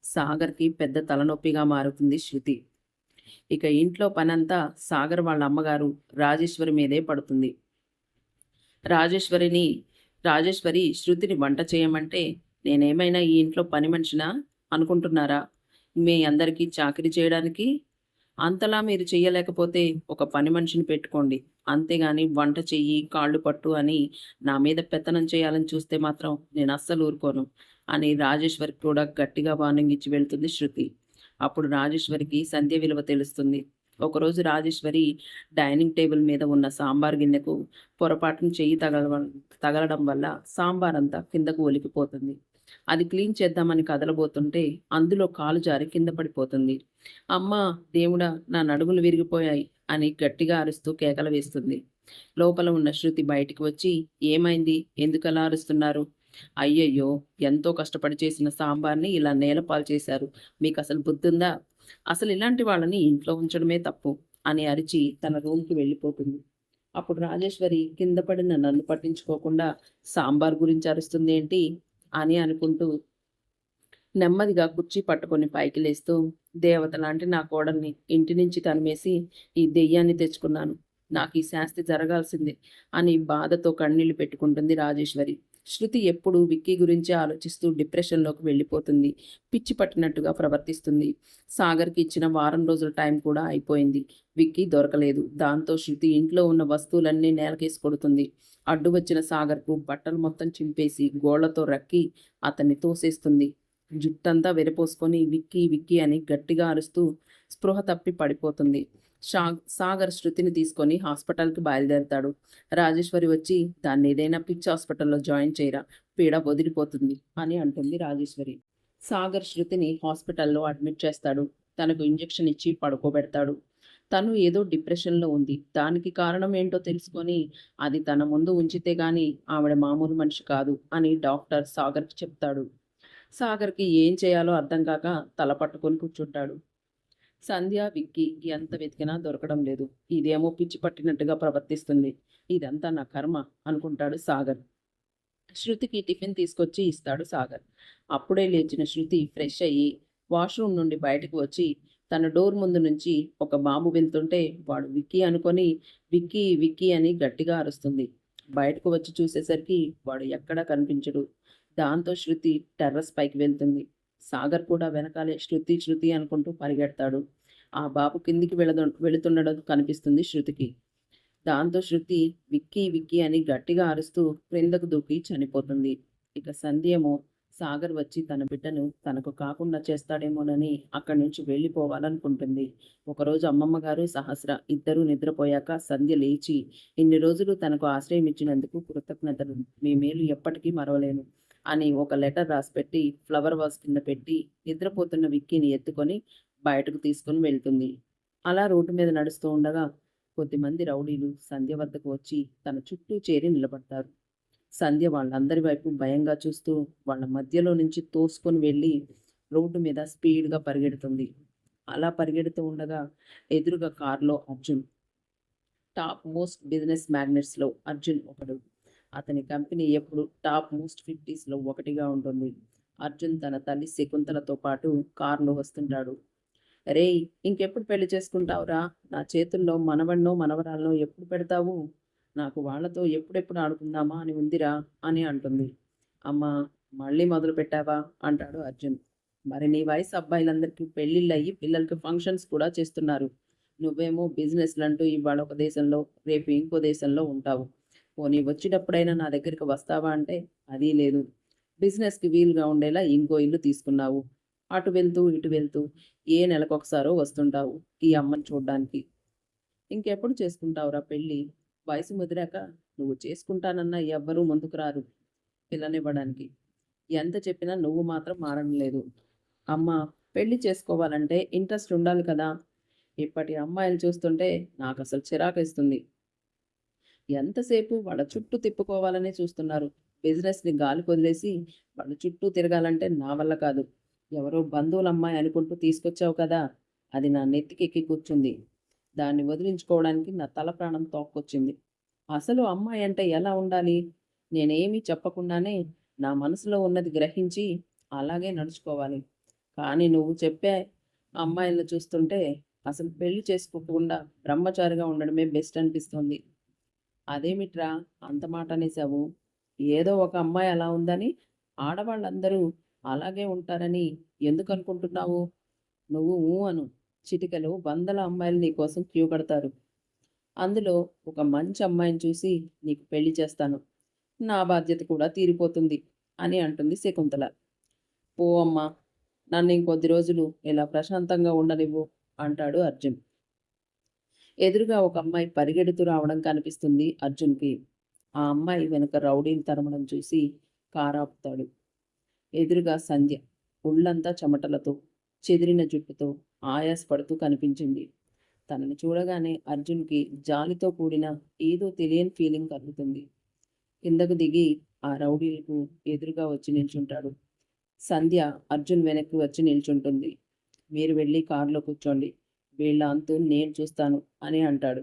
Speaker 1: సాగర్‌కి పెద్ద తలనొప్పిగా మారుతుంది శృతి. ఇక ఇంట్లో పనంతా సాగర్ వాళ్ళ అమ్మగారు రాజేశ్వరి మీదే పడుతుంది. రాజేశ్వరిని రాజేశ్వరి శృతిని వంట చేయమంటే, "నేనేమైనా ఈ ఇంట్లో పని మనిషినా అనుకుంటున్నారా? మీ అందరికీ చాకిరీ చేయడానికి? అంతలా మీరు చెయ్యలేకపోతే ఒక పని మనిషిని పెట్టుకోండి. అంతేగాని వంట చెయ్యి, కాళ్ళు పట్టు అని నా మీద పెత్తనం చేయాలని చూస్తే మాత్రం నేనస్సలు ఊరుకోను" అని రాజేశ్వరికి కూడా గట్టిగా వార్నింగ్ ఇచ్చి వెళ్తుంది శృతి. అప్పుడు రాజేశ్వరికి సంధ్య విలువ తెలుస్తుంది. ఒకరోజు రాజేశ్వరి డైనింగ్ టేబుల్ మీద ఉన్న సాంబార్ గిన్నెకు పొరపాటున చెయ్యి తగలడం వల్ల సాంబారంతా కిందకు ఒలికిపోతుంది. అది క్లీన్ చేద్దామని కదలబోతుంటే అందులో కాలు జారి కింద పడిపోతుంది. "అమ్మా! దేవుడా! నా నడుములు విరిగిపోయాయి" అని గట్టిగా అరుస్తూ కేకలు వేస్తుంది. లోపల ఉన్న శృతి బయటికి వచ్చి, "ఏమైంది? ఎందుకలా అరుస్తున్నారు? అయ్యయ్యో! ఎంతో కష్టపడి చేసిన సాంబార్‌ని ఇలా నేలపాలు చేశారు. మీకసలు బుద్ధుందా? అసలు ఇలాంటి వాళ్ళని ఇంట్లో ఉంచడమే తప్పు" అని అరిచి తన రూమ్‌కి వెళ్ళిపోతుంది. అప్పుడు రాజేశ్వరి కింద పడిన నన్ను పట్టించుకోకుండా సాంబార్ గురించి అరుస్తుందేంటి అని అనుకుంటూ నెమ్మదిగా కుర్చీ పట్టుకొని పైకి లేస్తూ, "దేవతలాంటి నా కోడల్ని ఇంటి నుంచి తరిమేసి ఈ దెయ్యాన్ని తెచ్చుకున్నాను. నాకు ఈ శాస్తి జరగాల్సిందే" అని బాధతో కన్నీళ్లు పెట్టుకుంటుంది రాజేశ్వరి. శృతి ఎప్పుడూ విక్కీ గురించే ఆలోచిస్తూ డిప్రెషన్‌లోకి వెళ్ళిపోతుంది. పిచ్చి పట్టినట్టుగా ప్రవర్తిస్తుంది. సాగర్‌కి ఇచ్చిన వారం రోజుల టైం కూడా అయిపోయింది. విక్కీ దొరకలేదు. దాంతో శృతి ఇంట్లో ఉన్న వస్తువులన్నీ నేలకేసి కొడుతుంది. అడ్డు వచ్చిన సాగర్‌కు బట్టలు మొత్తం చింపేసి గోళ్లతో రక్కి అతన్ని తోసేస్తుంది. జుట్టంతా విరపోసుకొని విక్కీ విక్కీ అని గట్టిగా అరుస్తూ స్పృహ తప్పి పడిపోతుంది. సాగర్ శృతిని తీసుకొని హాస్పిటల్‌కి బయలుదేరతాడు. రాజేశ్వరి వచ్చి, "దాన్ని ఏదైనా పిచ్చి హాస్పిటల్‌లో జాయిన్ చేయరా, పీడ వదిలిపోతుంది" అని అంటుంది రాజేశ్వరి. సాగర్ శృతిని హాస్పిటల్‌లో అడ్మిట్ చేస్తాడు. తనకు ఇంజెక్షన్ ఇచ్చి పడుకోబెడతాడు. తను ఏదో డిప్రెషన్‌లో ఉంది. దానికి కారణం ఏంటో తెలుసుకొని అది తన ముందు ఉంచితే గాని ఆవిడ మామూలు మనిషి కాదు అని డాక్టర్ సాగర్‌కి చెప్తాడు. సాగర్‌కి ఏం చేయాలో అర్థం కాక తల పట్టుకొని కూర్చుంటాడు. సంధ్య, విక్కీ ఎంత వెతికినా దొరకడం లేదు. ఇదేమో పిచ్చి పట్టినట్టుగా ప్రవర్తిస్తుంది. ఇదంతా నా కర్మ అనుకుంటాడు సాగర్. శృతికి టిఫిన్ తీసుకొచ్చి ఇస్తాడు సాగర్. అప్పుడే లేచిన శృతి ఫ్రెష్ అయ్యి వాష్‌రూమ్ నుండి బయటకు వచ్చి తన డోర్ ముందు నుంచి ఒక బాబు వెళ్తుంటే వాడు విక్కీ అనుకొని విక్కీ విక్కీ అని గట్టిగా అరుస్తుంది. బయటకు వచ్చి చూసేసరికి వాడు ఎక్కడా కనిపించడు. దాంతో శృతి టెర్రస్ పైకి వెళ్తుంది. సాగర్ కూడా వెనకాలే శృతి శృతి అనుకుంటూ పరిగెడతాడు. ఆ బాబు కిందికి వెళుతుండడం కనిపిస్తుంది శృతికి. దాంతో శృతి విక్కీ విక్కీ అని గట్టిగా అరుస్తూ క్రిందకు దూకి చనిపోతుంది. ఇక సంధ్యేమో సాగర్ వచ్చి తన బిడ్డను తనకు కాకుండా చేస్తాడేమోనని అక్కడి నుంచి వెళ్ళిపోవాలనుకుంటుంది. ఒకరోజు అమ్మమ్మ గారు, సహస్ర ఇద్దరూ నిద్రపోయాక సంధ్య లేచి, "ఇన్ని రోజులు తనకు ఆశ్రయం ఇచ్చినందుకు కృతజ్ఞతలు. మీ మేలు ఎప్పటికీ మరవలేను" అని ఒక లెటర్ రాసిపెట్టి ఫ్లవర్ వాస్ కింద పెట్టి నిద్రపోతున్న విక్కీని ఎత్తుకొని బయటకు తీసుకొని వెళ్తుంది. అలా రోడ్డు మీద నడుస్తూ ఉండగా కొద్దిమంది రౌడీలు సంధ్య వద్దకు వచ్చి తన చుట్టూ చేరి నిలబడతారు. సంధ్య వాళ్ళందరి వైపు భయంగా చూస్తూ వాళ్ళ మధ్యలో నుంచి తోసుకొని వెళ్ళి రోడ్డు మీద స్పీడ్‌గా పరిగెడుతుంది. అలా పరిగెడుతూ ఉండగా ఎదురుగా కారులో అర్జున్. టాప్ మోస్ట్ బిజినెస్ మ్యాగ్నెట్స్‌లో అర్జున్ ఒకడు. అతని కంపెనీ ఎప్పుడు టాప్ మోస్ట్ 50స్‌లో ఒకటిగా ఉంటుంది. అర్జున్ తన తల్లి శకుంతలతో పాటు కారులో వస్తుంటాడు. "రేయ్! ఇంకెప్పుడు పెళ్లి చేసుకుంటావురా? నా చేతుల్లో మనవడినో, మనవరాలినో ఎప్పుడు పెడతావు? నాకు వాళ్ళతో ఎప్పుడెప్పుడు ఆడుకుందామా అని ఉందిరా" అని అంటుంది. "అమ్మా! మళ్ళీ మొదలుపెట్టావా?" అంటాడు అర్జున్. "మరి నీ వయసు అబ్బాయిలందరికీ పెళ్ళిళ్ళయ్యి పిల్లలకి ఫంక్షన్స్ కూడా చేస్తున్నారు. నువ్వేమో బిజినెస్‌లంటూ ఇవాళ ఒక దేశంలో, రేపు ఇంకో దేశంలో ఉంటావు. పోనీ వచ్చేటప్పుడైనా నా దగ్గరికి వస్తావా అంటే అదీ లేదు. బిజినెస్‌కి వీలుగా ఉండేలా ఇంకో ఇల్లు తీసుకున్నావు. అటు వెళ్తూ, ఇటు వెళ్తూ ఏ నెలకొకసారో వస్తుంటావు ఈ అమ్మని చూడ్డానికి. ఇంకెప్పుడు చేసుకుంటావురా పెళ్లి? వయసు ముదిరాక నువ్వు చేసుకుంటానన్నా ఎవ్వరూ ముందుకు రారు పిల్లనివ్వడానికి. ఎంత చెప్పినా నువ్వు మాత్రం మారడం లేదు. అమ్మా, పెళ్లి చేసుకోవాలంటే ఇంట్రెస్ట్ ఉండాలి కదా! ఇప్పటి అమ్మాయిలు చూస్తుంటే నాకసలు చిరాకేస్తుంది. ఎంతసేపు వాళ్ళ చుట్టూ తిప్పుకోవాలనే చూస్తున్నారు. బిజినెస్‌ని గాలికొదిలేసి వాళ్ళ చుట్టూ తిరగాలంటే నా వల్ల కాదు. ఎవరో బంధువుల అమ్మాయి అనుకుంటూ తీసుకొచ్చావు కదా! అది నా నెత్తికెక్కి కూర్చుంది. దాన్ని వదిలించుకోవడానికి నా తల ప్రాణం తోక్కొచ్చింది. అసలు అమ్మాయి అంటే ఎలా ఉండాలి? నేనేమీ చెప్పకుండానే నా మనసులో ఉన్నది గ్రహించి అలాగే నడుచుకోవాలి. కానీ నువ్వు చెప్పే అమ్మాయిలను చూస్తుంటే అసలు పెళ్లి చేసుకోకుండా బ్రహ్మచారిగా ఉండడమే బెస్ట్ అనిపిస్తోంది. అదేమిట్రా అంత మాట అనేసావు? ఏదో ఒక అమ్మాయి అలా ఉందని ఆడవాళ్ళందరూ అలాగే ఉంటారని ఎందుకనుకుంటున్నావు? నువ్వు ఊ అను. చిటికెలో వందల అమ్మాయిలు నీకోసం క్యూ కడతారు. అందులో ఒక మంచి అమ్మాయిని చూసి నీకు పెళ్లి చేస్తాను. నా బాధ్యత కూడా తీరిపోతుంది అని అంటుంది శకుంతల. పో అమ్మా! నన్నింకొద్ది రోజులు ఇలా ప్రశాంతంగా ఉండనివ్వు అంటాడు అర్జున్. ఎదురుగా ఒక అమ్మాయి పరిగెడుతూ రావడం కనిపిస్తుంది అర్జున్‌కి. ఆ అమ్మాయి వెనుక రౌడీలు తరమడం చూసి కారాపుతాడు. ఎదురుగా సంధ్య. ఒళ్ళంతా చెమటలతో, చెదిరిన జుట్టుతో ఆయాసపడుతూ కనిపించింది. తనని చూడగానే అర్జున్‌కి జాలితో కూడిన ఏదో తెలియని ఫీలింగ్ కలుగుతుంది. కిందకు దిగి ఆ రౌడీలకు ఎదురుగా వచ్చి నిల్చుంటాడు. సంధ్య అర్జున్ వెనక్కి వచ్చి నిల్చుంటుంది. మీరు వెళ్ళి కారులో కూర్చోండి. వీళ్ళ అంతు నేను చూస్తాను అని అంటాడు.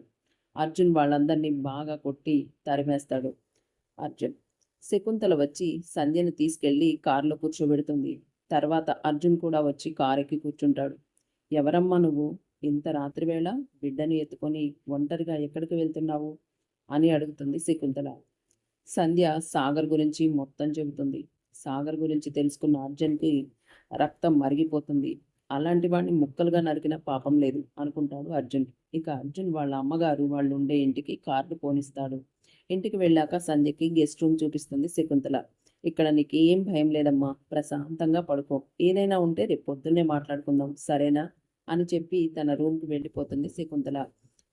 Speaker 1: అర్జున్ వాళ్ళందరినీ బాగా కొట్టి తరిమేస్తాడు. అర్జున్. శకుంతల వచ్చి సంధ్యను తీసుకెళ్ళి కారులో కూర్చోబెడుతుంది. తర్వాత అర్జున్ కూడా వచ్చి కారెక్కి కూర్చుంటాడు. ఎవరమ్మా నువ్వు? ఇంత రాత్రివేళ బిడ్డని ఎత్తుకొని ఒంటరిగా ఎక్కడికి వెళ్తున్నావు? అని అడుగుతుంది శకుంతల. సంధ్య సాగర్ గురించి మొత్తం చెబుతుంది. సాగర్ గురించి తెలుసుకున్న అర్జున్‌కి రక్తం మరిగిపోతుంది. అలాంటి వాడిని ముక్కలుగా నరికినా పాపం లేదు అనుకుంటాడు అర్జున్. ఇక అర్జున్ వాళ్ళ అమ్మగారు వాళ్ళుండే ఇంటికి కార్‌లో పోనిస్తాడు. ఇంటికి వెళ్ళాక సంధ్యకి గెస్ట్ రూమ్ చూపిస్తుంది శకుంతల. ఇక్కడ నీకేం భయం లేదమ్మా. ప్రశాంతంగా పడుకో. ఏదైనా ఉంటే రేపు పొద్దున్నే మాట్లాడుకుందాం. సరేనా? అని చెప్పి తన రూమ్‌కి వెళ్ళిపోతుంది శకుంతల.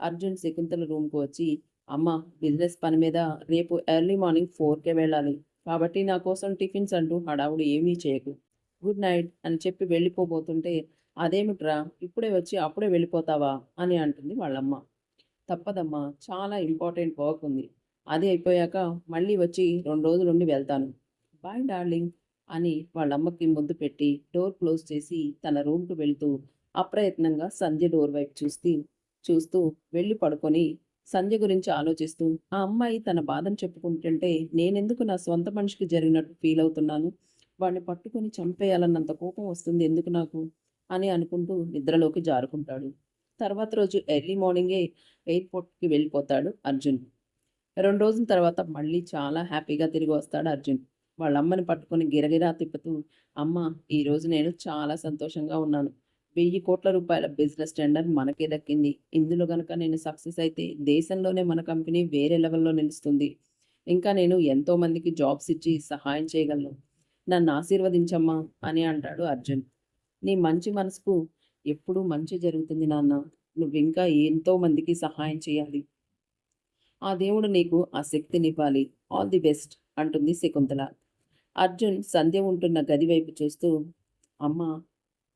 Speaker 1: అర్జున్ శకుంతల రూమ్‌కి వచ్చి అమ్మా, బిజినెస్ పని మీద రేపు ఎర్లీ మార్నింగ్ 4కే వెళ్ళాలి. కాబట్టి నా కోసం టిఫిన్స్ అంటూ హడావుడి ఏమీ చేయకు. గుడ్ నైట్ అని చెప్పి వెళ్ళిపోబోతుంటే, అదేమిట్రా ఇప్పుడే వచ్చి అప్పుడే వెళ్ళిపోతావా? అని అంటుంది వాళ్ళమ్మ. తప్పదమ్మా, చాలా ఇంపార్టెంట్ వర్క్ ఉంది. అది అయిపోయాక మళ్ళీ వచ్చి 2 రోజులుండి వెళ్తాను. బాయ్ డార్లింగ్ అని వాళ్ళమ్మకి ముద్దు పెట్టి డోర్ క్లోజ్ చేసి తన రూమ్‌కి వెళ్తూ అప్రయత్నంగా సంధ్య డోర్ వైపు చూస్తూ వెళ్ళి పడుకొని సంధ్య గురించి ఆలోచిస్తూ ఆ అమ్మాయి తన బాధను చెప్పుకుంటుంటే నేనెందుకు నా సొంత మనిషికి జరిగినట్టు ఫీల్ అవుతున్నాను. వాడిని పట్టుకొని చంపేయాలన్నంత కోపం వస్తుంది ఎందుకు నాకు అని అనుకుంటూ నిద్రలోకి జారుకుంటాడు. తర్వాత రోజు ఎర్లీ మార్నింగే ఎయిర్‌పోర్ట్‌కి వెళ్ళిపోతాడు అర్జున్. 2 రోజుల తర్వాత మళ్ళీ చాలా హ్యాపీగా తిరిగి వస్తాడు అర్జున్. వాళ్ళ అమ్మని పట్టుకొని గిరగిరా తిప్పుతూ, "అమ్మ, ఈరోజు నేను చాలా సంతోషంగా ఉన్నాను. ₹1000,00,00,000 బిజినెస్ టెండర్ మనకే దక్కింది. ఇందులో గనక నేను సక్సెస్ అయితే దేశంలోనే మన కంపెనీ వేరే లెవెల్‌లో నిలుస్తుంది. ఇంకా నేను ఎంతో మందికి జాబ్స్ ఇచ్చి సహాయం చేయగలను. నన్ను ఆశీర్వదించమ్మా" అని అంటాడు అర్జున్. "నీ మంచి మనసుకు ఎప్పుడూ మంచే జరుగుతుంది నాన్న. నువ్వింకా ఎంతో మందికి సహాయం చేయాలి. ఆ దేవుడు నీకు ఆ శక్తినివ్వాలి. ఆల్ ది బెస్ట్" అంటుంది శకుంతల. అర్జున్ సంధ్య ఉంటున్న గది వైపు చూస్తూ, "అమ్మా,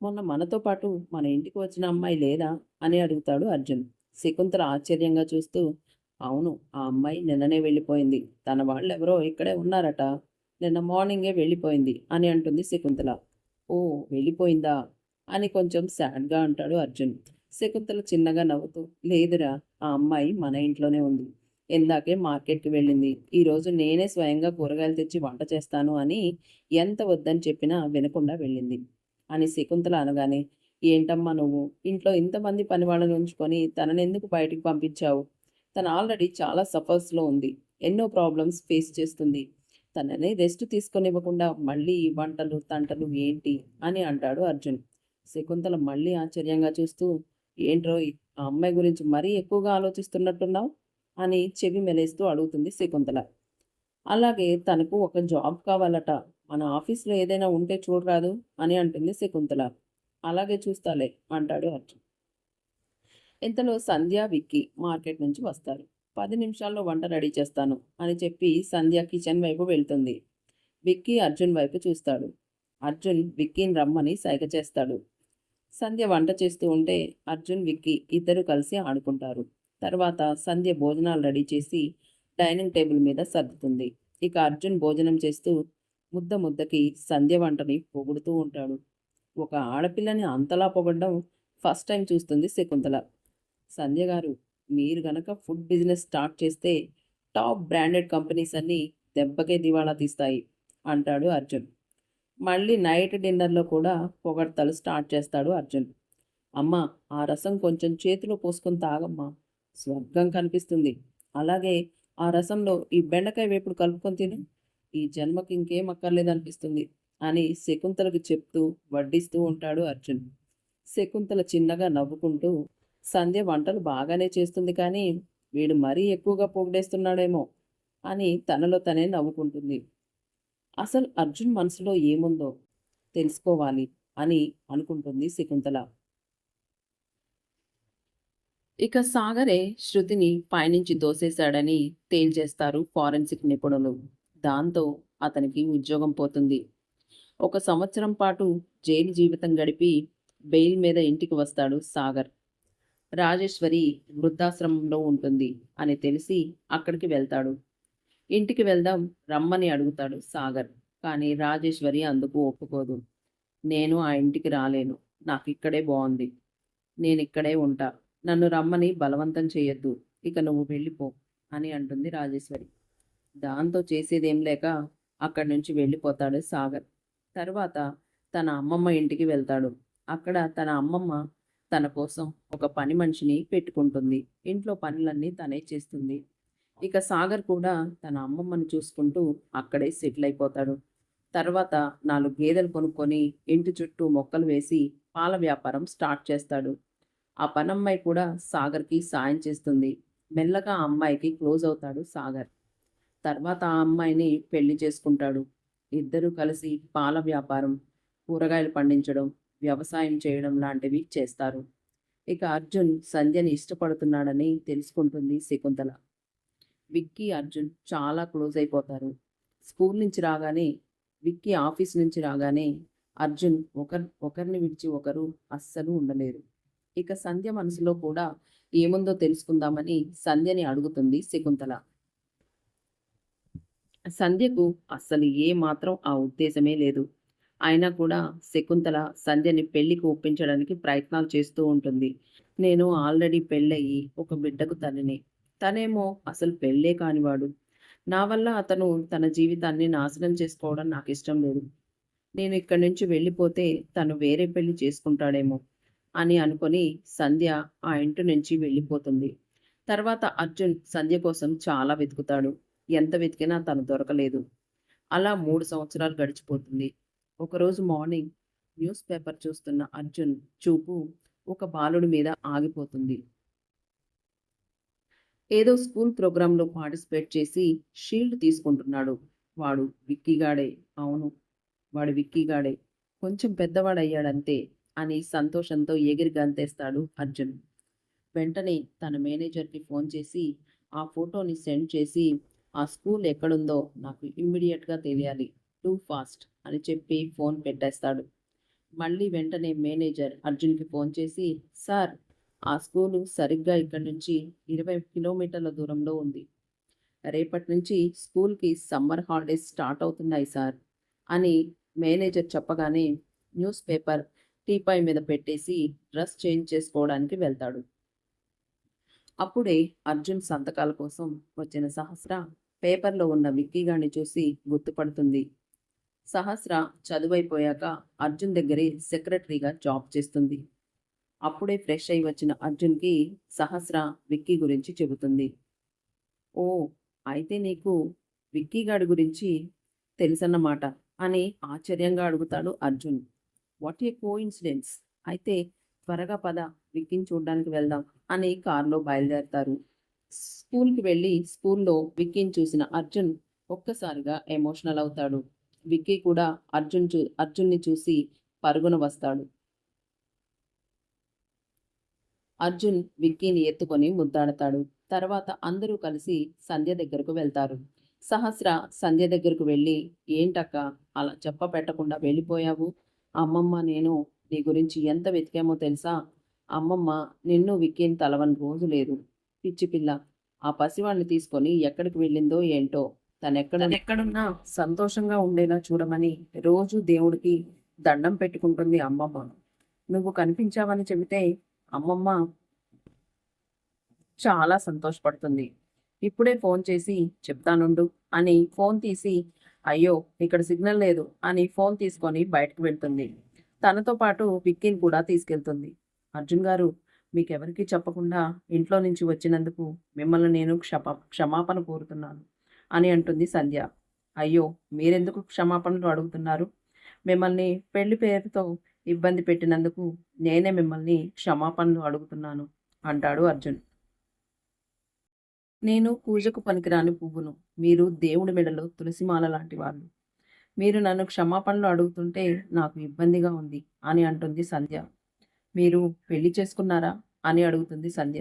Speaker 1: మొన్న మనతో పాటు మన ఇంటికి వచ్చిన అమ్మాయి లేదా?" అని అడుగుతాడు అర్జున్. శకుంతల ఆశ్చర్యంగా చూస్తూ, "అవును, ఆ అమ్మాయి నిన్ననే వెళ్ళిపోయింది. తన వాళ్ళెవరో ఇక్కడే ఉన్నారట. నిన్న మార్నింగే వెళ్ళిపోయింది" అని అంటుంది శకుంతల. "ఓహ్! వెళ్ళిపోయిందా?" అని కొంచెం సాడ్‌గా అంటాడు అర్జున్. శకుంతల చిన్నగా నవ్వుతూ, "లేదురా, ఆ అమ్మాయి మన ఇంట్లోనే ఉంది. ఇందాకే మార్కెట్‌కి వెళ్ళింది. ఈరోజు నేనే స్వయంగా కూరగాయలు తెచ్చి వంట చేస్తాను అని ఎంత వద్దని చెప్పినా వినకుండా వెళ్ళింది" అని శకుంతల అనగానే, "ఏంటమ్మా నువ్వు? ఇంట్లో ఇంతమంది పనివాళ్ళని ఉంచుకొని తననెందుకు బయటికి పంపించావు? తను ఆల్రెడీ చాలా సఫర్స్‌లో ఉంది. ఎన్నో ప్రాబ్లమ్స్ ఫేస్ చేస్తుంది. తనని రెస్ట్ తీసుకోనివ్వకుండా మళ్ళీ ఈ వంటలు, తంటలు ఏంటి?" అని అంటాడు అర్జున్. శకుంతల మళ్ళీ ఆశ్చర్యంగా చూస్తూ, "ఏంట్రోయ్! ఆ అమ్మాయి గురించి మరీ ఎక్కువగా ఆలోచిస్తున్నట్టున్నావు?" అని చెవి మెలేస్తూ అడుగుతుంది శకుంతల. అలాగే తనకు ఒక జాబ్ కావాలట. మన ఆఫీస్‌లో ఏదైనా ఉంటే చూడరాదు అని అంటుంది శకుంతల. అలాగే చూస్తాలే అంటాడు అర్జున్. ఇంతలో సంధ్య, విక్కీ మార్కెట్ నుంచి వస్తారు. 10 నిమిషాల్లో వంట రెడీ చేస్తాను అని చెప్పి సంధ్య కిచెన్ వైపు వెళ్తుంది. విక్కీ అర్జున్ వైపు చూస్తాడు. అర్జున్ విక్కీని రమ్మని సైగ చేస్తాడు. సంధ్య వంట చేస్తూ ఉంటే అర్జున్, విక్కీ ఇద్దరు కలిసి ఆడుకుంటారు. తర్వాత సంధ్య భోజనాలు రెడీ చేసి డైనింగ్ టేబుల్ మీద సర్దుతుంది. ఇక అర్జున్ భోజనం చేస్తూ ముద్ద ముద్దకి సంధ్య వంటని పొగుడుతూ ఉంటాడు. ఒక ఆడపిల్లని అంతలా పొగడ్డం ఫస్ట్ టైం చూస్తుంది శకుంతల. సంధ్య గారు, మీరు గనక ఫుడ్ బిజినెస్ స్టార్ట్ చేస్తే టాప్ బ్రాండెడ్ కంపెనీస్ అన్నీ దెబ్బకే దివాళా తీస్తాయి అంటాడు అర్జున్. మళ్ళీ నైట్ డిన్నర్లో కూడా పొగడ్తలు స్టార్ట్ చేస్తాడు అర్జున్. అమ్మా, ఆ రసం కొంచెం చేతిలో పోసుకొని తాగమ్మా, స్వర్గం కనిపిస్తుంది. అలాగే ఆ రసంలో ఈ బెండకాయ వేపుడు కలుపుకొని తిను, ఈ జన్మకి ఇంకేం అక్కర్లేదనిపిస్తుంది అని శకుంతలకు చెప్తూ వడ్డిస్తూ ఉంటాడు అర్జున్. శకుంతల చిన్నగా నవ్వుకుంటూ, సంధ్య వంటలు బాగానే చేస్తుంది కానీ వీడు మరీ ఎక్కువగా పొగిడేస్తున్నాడేమో అని తనలో తనే నవ్వుకుంటుంది. అసలు అర్జున్ మనసులో ఏముందో తెలుసుకోవాలి అని అనుకుంటుంది శకుంతల. ఇక సాగరే శృతిని పైనుంచి దోసేశాడని తేల్చేస్తారు ఫారెన్సిక్ నిపుణులు. దాంతో అతనికి ఉద్యోగం పోతుంది. 1 సంవత్సరం పాటు జైలు జీవితం గడిపి బెయిల్ మీద ఇంటికి వస్తాడు సాగర్. రాజేశ్వరి వృద్ధాశ్రమంలో ఉంటుంది అని తెలిసి అక్కడికి వెళ్తాడు. ఇంటికి వెళ్దాం రమ్మని అడుగుతాడు సాగర్. కానీ రాజేశ్వరి అందుకు ఒప్పుకోదు. నేను ఆ ఇంటికి రాలేను. నాకు ఇక్కడే బాగుంది. నేనిక్కడే ఉంటా. నన్ను రమ్మని బలవంతం చేయొద్దు. ఇక నువ్వు వెళ్ళిపో అని అంటుంది రాజేశ్వరి. దాంతో చేసేదేం లేక అక్కడి నుంచి వెళ్ళిపోతాడు సాగర్. తర్వాత తన అమ్మమ్మ ఇంటికి వెళ్తాడు. అక్కడ తన అమ్మమ్మ తన కోసం ఒక పని మనిషిని పెట్టుకుంటుంది. ఇంట్లో పనులన్నీ తనే చేస్తుంది. ఇక సాగర్ కూడా తన అమ్మమ్మను చూసుకుంటూ అక్కడే సెటిల్ అయిపోతాడు. తర్వాత 4 గేదెలు కొనుక్కొని ఇంటి చుట్టూ మొక్కలు వేసి పాల వ్యాపారం స్టార్ట్ చేస్తాడు. ఆ పనమ్మాయి కూడా సాగర్కి సాయం చేస్తుంది. మెల్లగా ఆ అమ్మాయికి క్లోజ్ అవుతాడు సాగర్. తర్వాత ఆ అమ్మాయిని పెళ్లి చేసుకుంటాడు. ఇద్దరూ కలిసి పాల వ్యాపారం, కూరగాయలు పండించడం, వ్యవసాయం చేయడం లాంటివి చేస్తారు. ఇక అర్జున్ సంధ్యని ఇష్టపడుతున్నాడని తెలుసుకుంటుంది శకుంతల. విక్కీ, అర్జున్ చాలా క్లోజ్ అయిపోతారు. స్కూల్ నుంచి రాగానే, విక్కీ ఆఫీస్ నుంచి రాగానే అర్జున్ ఒకరిని విడిచి ఒకరు అస్సలు ఉండలేరు. ఇక సంధ్య మనసులో కూడా ఏముందో తెలుసుకుందామని సంధ్యని అడుగుతుంది శకుంతల. సంధ్యకు అస్సలు ఏ మాత్రం ఆ ఉద్దేశమే లేదు. అయినా కూడా శకుంతల సంధ్యని పెళ్లికి ఒప్పించడానికి ప్రయత్నాలు చేస్తూ ఉంటుంది. నేను ఆల్రెడీ పెళ్ళయి ఒక బిడ్డకు తల్లిని. తనేమో అసలు పెళ్ళే కానివాడు. నా వల్ల అతను తన జీవితాన్ని నాశనం చేసుకోవడం నాకిష్టం లేదు. నేను ఇక్కడి నుంచి వెళ్ళిపోతే తను వేరే పెళ్లి చేసుకుంటాడేమో అని అనుకొని సంధ్య ఆ ఇంటి నుంచి వెళ్ళిపోతుంది. తర్వాత అర్జున్ సంధ్య కోసం చాలా వెతుకుతాడు. ఎంత వెతికినా తను దొరకలేదు. అలా 3 సంవత్సరాలు గడిచిపోతుంది. ఒకరోజు మార్నింగ్ న్యూస్ పేపర్ చూస్తున్న అర్జున్ చూపు ఒక బాలుడి మీద ఆగిపోతుంది. ఏదో స్కూల్ ప్రోగ్రాంలో పార్టిసిపేట్ చేసి షీల్డ్ తీసుకుంటున్నాడు. వాడు విక్కీగాడే. అవును, వాడు విక్కీగాడే. కొంచెం పెద్దవాడయ్యాడంతే అని సంతోషంతో ఎగిరి గంతేస్తాడు అర్జున్. వెంటనే తన మేనేజర్కి ఫోన్ చేసి ఆ ఫోటోని సెండ్ చేసి, ఆ స్కూల్ ఎక్కడుందో నాకు ఇమ్మీడియట్గా తెలియాలి, టూ ఫాస్ట్ అని చెప్పి ఫోన్ పెట్టేస్తాడు. మళ్ళీ వెంటనే మేనేజర్ అర్జున్కి ఫోన్ చేసి, సార్, ఆ స్కూలు సరిగ్గా ఇక్కడి నుంచి 20 కిలోమీటర్ల దూరంలో ఉంది. రేపటి నుంచి స్కూల్కి సమ్మర్ హాలిడేస్ స్టార్ట్ అవుతున్నాయి సార్ అని మేనేజర్ చెప్పగానే న్యూస్ పేపర్ టీపాయ్ మీద పెట్టేసి డ్రెస్ చేంజ్ చేసుకోవడానికి వెళ్తాడు. అప్పుడే అర్జున్ సంతకాల కోసం వచ్చిన సహస్ర పేపర్లో ఉన్న విక్కీగాన్ని చూసి గుర్తుపడుతుంది. సహస్ర చదువైపోయాక అర్జున్ దగ్గరే సెక్రటరీగా జాబ్ చేస్తుంది. అప్పుడే ఫ్రెష్ అయి వచ్చిన అర్జున్కి సహస్ర విక్కీ గురించి చెబుతుంది. ఓ, అయితే నీకు విక్కీగాడి గురించి తెలుసన్నమాట అని ఆశ్చర్యంగా అడుగుతాడు అర్జున్. What a coincidence. అయితే త్వరగా పద, విక్కీని చూడ్డానికి వెళ్దాం అని కారులో బయలుదేరతారు. స్కూల్కి వెళ్ళి స్కూల్లో విక్కీని చూసిన అర్జున్ ఒక్కసారిగా ఎమోషనల్ అవుతాడు. విక్కీ కూడా అర్జున్ని చూసి పరుగున వస్తాడు. అర్జున్ విక్కీని ఎత్తుకొని ముద్దాడతాడు. తర్వాత అందరూ కలిసి సంధ్య దగ్గరకు వెళ్తారు. సహస్ర సంధ్య దగ్గరకు వెళ్ళి, ఏంటక్క అలా చెప్ప పెట్టకుండా వెళ్ళిపోయావు? అమ్మమ్మ నేను నీ గురించి ఎంత వెతికామో తెలుసా? అమ్మమ్మ నిన్ను విక్కీని తలవని రోజు లేదు. పిచ్చి పిల్ల, ఆ పసివాణ్ణి తీసుకొని ఎక్కడికి వెళ్ళిందో ఏంటో. తనెక్కడున్నా సంతోషంగా ఉండేలా చూడమని రోజు దేవుడికి దండం పెట్టుకుంటుంది అమ్మమ్మ. నువ్వు కనిపించావని చెబితే అమ్మమ్మ చాలా సంతోషపడుతుంది. ఇప్పుడే ఫోన్ చేసి చెప్తానుండు అని ఫోన్ తీసి, అయ్యో ఇక్కడ సిగ్నల్ లేదు అని ఫోన్ తీసుకొని బయటకు వెళ్తుంది. తనతో పాటు విక్కీని కూడా తీసుకెళ్తుంది. అర్జున్ గారు, మీకెవరికీ చెప్పకుండా ఇంట్లో నుంచి వచ్చినందుకు మిమ్మల్ని నేను క్షమాపణ కోరుతున్నాను అని అంటుంది సంధ్య. అయ్యో మీరెందుకు క్షమాపణలు అడుగుతున్నారు? మిమ్మల్ని పెళ్లి పేరుతో ఇబ్బంది పెట్టినందుకు నేనే మిమ్మల్ని క్షమాపణలు అడుగుతున్నాను అంటాడు అర్జున్. నేను పూజకు పనికిరాని పువ్వును, మీరు దేవుడి మెడలో తులసిమాల లాంటి వాళ్ళు. మీరు నన్ను క్షమాపణలు అడుగుతుంటే నాకు ఇబ్బందిగా ఉంది అని అంటుంది సంధ్య. మీరు పెళ్లి చేసుకున్నారా అని అడుగుతుంది సంధ్య.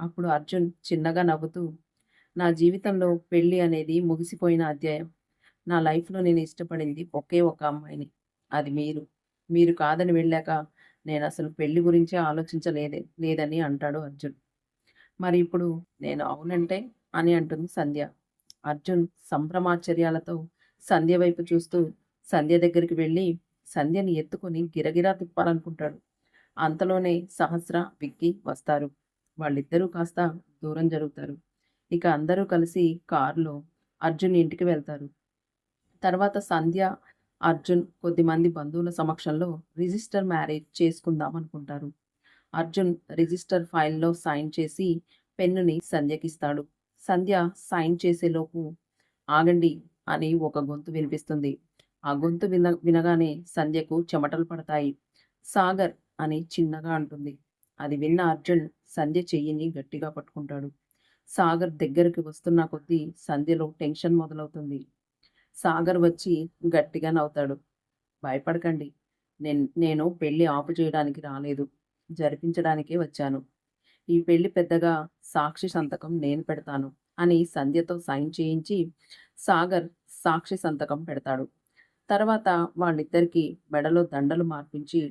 Speaker 1: అప్పుడు అర్జున్ చిన్నగా నవ్వుతూ, నా జీవితంలో పెళ్లి అనేది ముగిసిపోయిన అధ్యాయం. నా లైఫ్లో నేను ఇష్టపడింది ఒకే ఒక అమ్మాయిని, అది మీరు. మీరు కాదని వెళ్ళాక నేను అసలు పెళ్లి గురించే లేదని అంటాడు అర్జున్. మరి ఇప్పుడు నేను అవునంటే అని అంటుంది సంధ్య. అర్జున్ సంభ్రమాశ్చర్యాలతో సంధ్య వైపు చూస్తూ సంధ్య దగ్గరికి వెళ్ళి సంధ్యని ఎత్తుకొని గిరగిరా తిప్పాలనుకుంటాడు. అంతలోనే సహస్ర విక్కీ వస్తారు. వాళ్ళిద్దరూ కాస్త దూరం జరుగుతారు. ఇక అందరూ కలిసి కారులో అర్జున్ ఇంటికి వెళ్తారు. తర్వాత సంధ్య అర్జున్ కొద్దిమంది బంధువుల సమక్షంలో రిజిస్టర్ మ్యారేజ్ చేసుకుందాం అనుకుంటారు. అర్జున్ రిజిస్టర్ ఫైల్లో సైన్ చేసి పెన్నుని సంధ్యకిస్తాడు. సంధ్య సైన్ చేసేలోపు ఆగండి అని ఒక గొంతు వినిపిస్తుంది. ఆ గొంతు వినగానే సంధ్యకు చెమటలు పడతాయి. సాగర్ అని చిన్నగా అంటుంది. అది విన్న అర్జున్ సంధ్య చెయ్యిని గట్టిగా పట్టుకుంటాడు. సాగర్ దగ్గరికి వస్తున్న కొద్దీ సంధ్యలో టెన్షన్ మొదలవుతుంది. సాగర్ వచ్చి గట్టిగా నవ్వుతాడు. భయపడకండి, నేను పెళ్లి ఆపు చేయడానికి రాలేదు, జరిపించడానికే వచ్చాను. ఈ పెళ్లి పెద్దగా సాక్షి సంతకం నేను పెడతాను అని సంధ్యతో సైన్ చేయించి సాగర్ సాక్షి సంతకం పెడతాడు. తర్వాత వాళ్ళిద్దరికీ మెడలో దండలు మార్పించి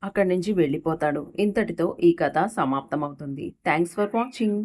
Speaker 1: అక్కడి నుంచి వెళ్ళిపోతాడు. ఇంతటితో ఈ కథ సమాప్తమవుతుంది. Thanks for watching.